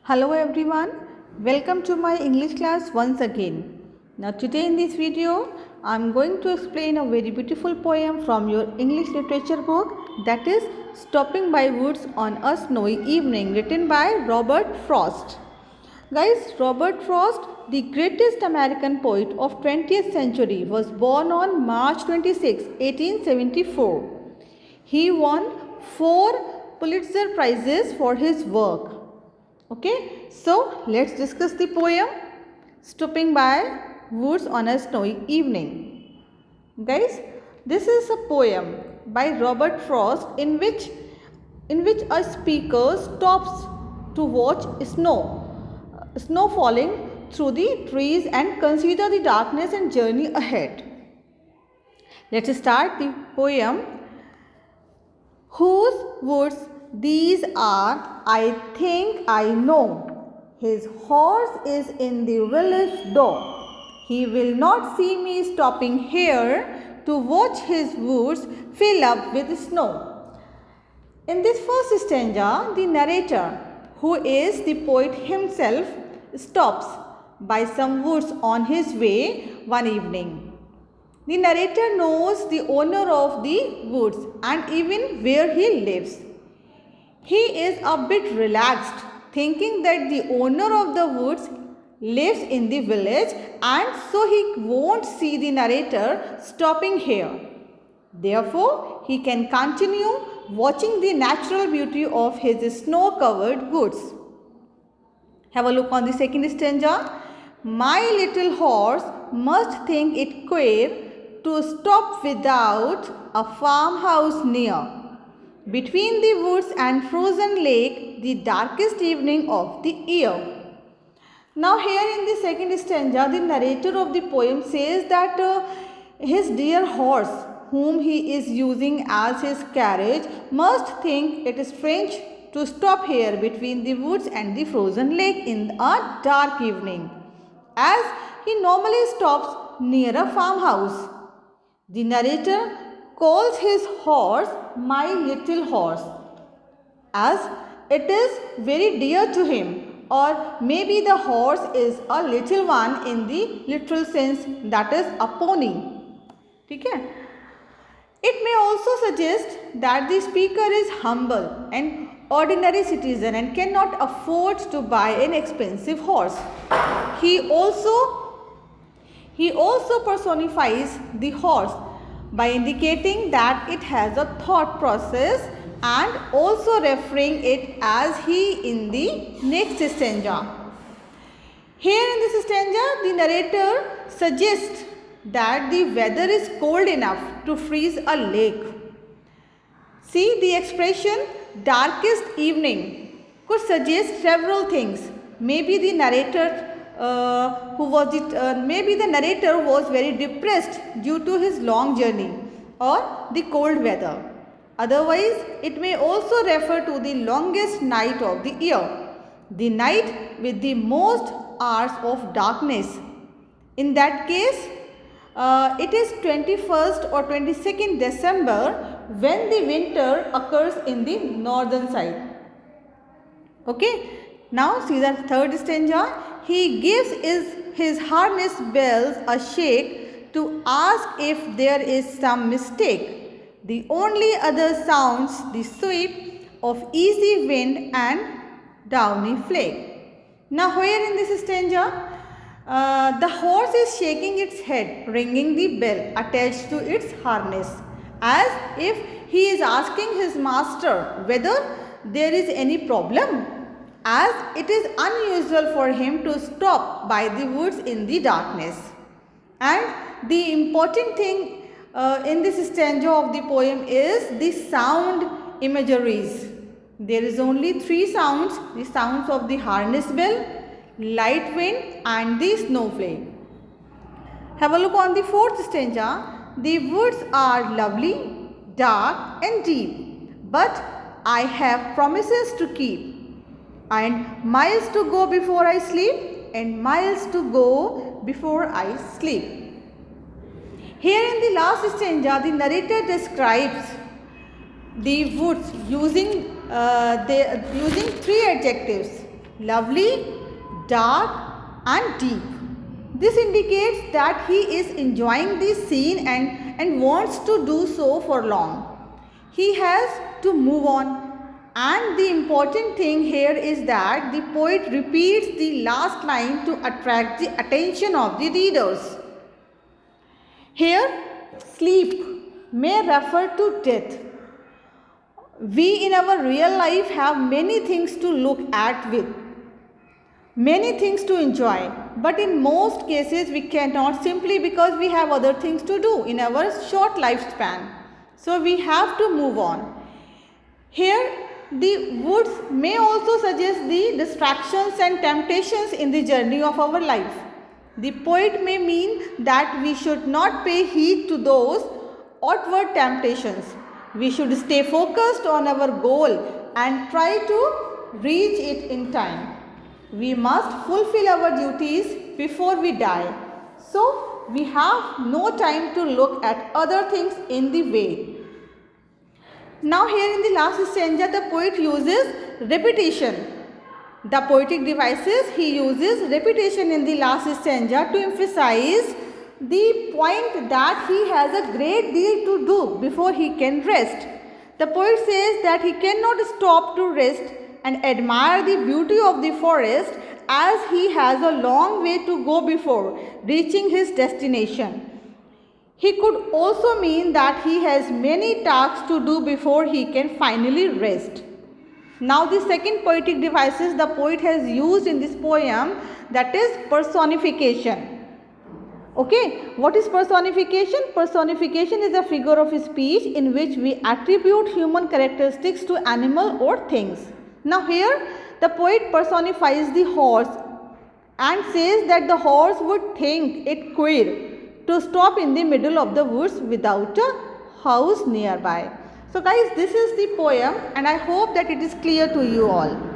Hello everyone, welcome to my English class once again. Now today in this video, I am going to explain a very beautiful poem from your English literature book, that is Stopping by Woods on a Snowy Evening, written by Robert Frost. Guys, Robert Frost, the greatest American poet of 20th century, was born on March 26, 1874. He won 4 Pulitzer Prizes for his work. Okay, so let's discuss the poem Stopping by Woods on a Snowy Evening. Guys, this is a poem by Robert Frost in which a speaker stops to watch snow falling through the trees and consider the darkness and journey ahead. Let's start the poem. Whose woods these are, I think I know. His horse is in the village door. He will not see me stopping here to watch his woods fill up with snow. In this first stanza, the narrator, who is the poet himself, stops by some woods on his way one evening. The narrator knows the owner of the woods and even where he lives. He is a bit relaxed, thinking that the owner of the woods lives in the village and so he won't see the narrator stopping here. Therefore, he can continue watching the natural beauty of his snow-covered woods. Have a look on the second stanza. My little horse must think it queer to stop without a farmhouse near. Between the woods and frozen lake, the darkest evening of the year. Now here in the second stanza, the narrator of the poem says that his dear horse, whom he is using as his carriage, must think it is strange to stop here between the woods and the frozen lake in a dark evening, as he normally stops near a farmhouse. The narrator calls his horse my little horse, as it is very dear to him, or maybe the horse is a little one in the literal sense, that is a pony. Okay? It may also suggest that the speaker is humble and ordinary citizen and cannot afford to buy an expensive horse. He also personifies the horse by indicating that it has a thought process and also referring it as he in the next stanza. Here in this stanza, the narrator suggests that the weather is cold enough to freeze a lake. See, the expression darkest evening could suggest several things. Maybe the narrator was very depressed due to his long journey or the cold weather. Otherwise, it may also refer to the longest night of the year, the night with the most hours of darkness. In that case, it is 21st or 22nd December when the winter occurs in the northern side. Okay, now see the third stanza. He gives his harness bells a shake to ask if there is some mistake. The only other sounds the sweep of easy wind and downy flake. Now here in this stanza, the horse is shaking its head, ringing the bell attached to its harness, as if he is asking his master whether there is any problem, as it is unusual for him to stop by the woods in the darkness. And the important thing in this stanza of the poem is the sound imageries. There is only 3 sounds, the sounds of the harness bell, light wind and the snowflake. Have a look on the fourth stanza. The woods are lovely, dark and deep, but I have promises to keep, and miles to go before I sleep, and miles to go before I sleep. Here in the last stanza, the narrator describes the woods using 3 adjectives. lovely, dark and deep. This indicates that he is enjoying the scene and wants to do so for long. He has to move on. And the important thing here is that the poet repeats the last line to attract the attention of the readers. Here, sleep may refer to death. We in our real life have many things to look at with, many things to enjoy, but in most cases we cannot, simply because we have other things to do in our short lifespan. So we have to move on. Here, the woods may also suggest the distractions and temptations in the journey of our life. The poet may mean that we should not pay heed to those outward temptations. We should stay focused on our goal and try to reach it in time. We must fulfill our duties before we die. So, we have no time to look at other things in the way. Now here in the last stanza, the poet uses repetition. The poetic devices, he uses repetition in the last stanza to emphasize the point that he has a great deal to do before he can rest. The poet says that he cannot stop to rest and admire the beauty of the forest, as he has a long way to go before reaching his destination. He could also mean that he has many tasks to do before he can finally rest. Now the second poetic devices the poet has used in this poem, that is personification. Okay, what is personification? Personification is a figure of speech in which we attribute human characteristics to animal or things. Now here the poet personifies the horse and says that the horse would think it queer to stop in the middle of the woods without a house nearby. So guys, this is the poem and I hope that it is clear to you all.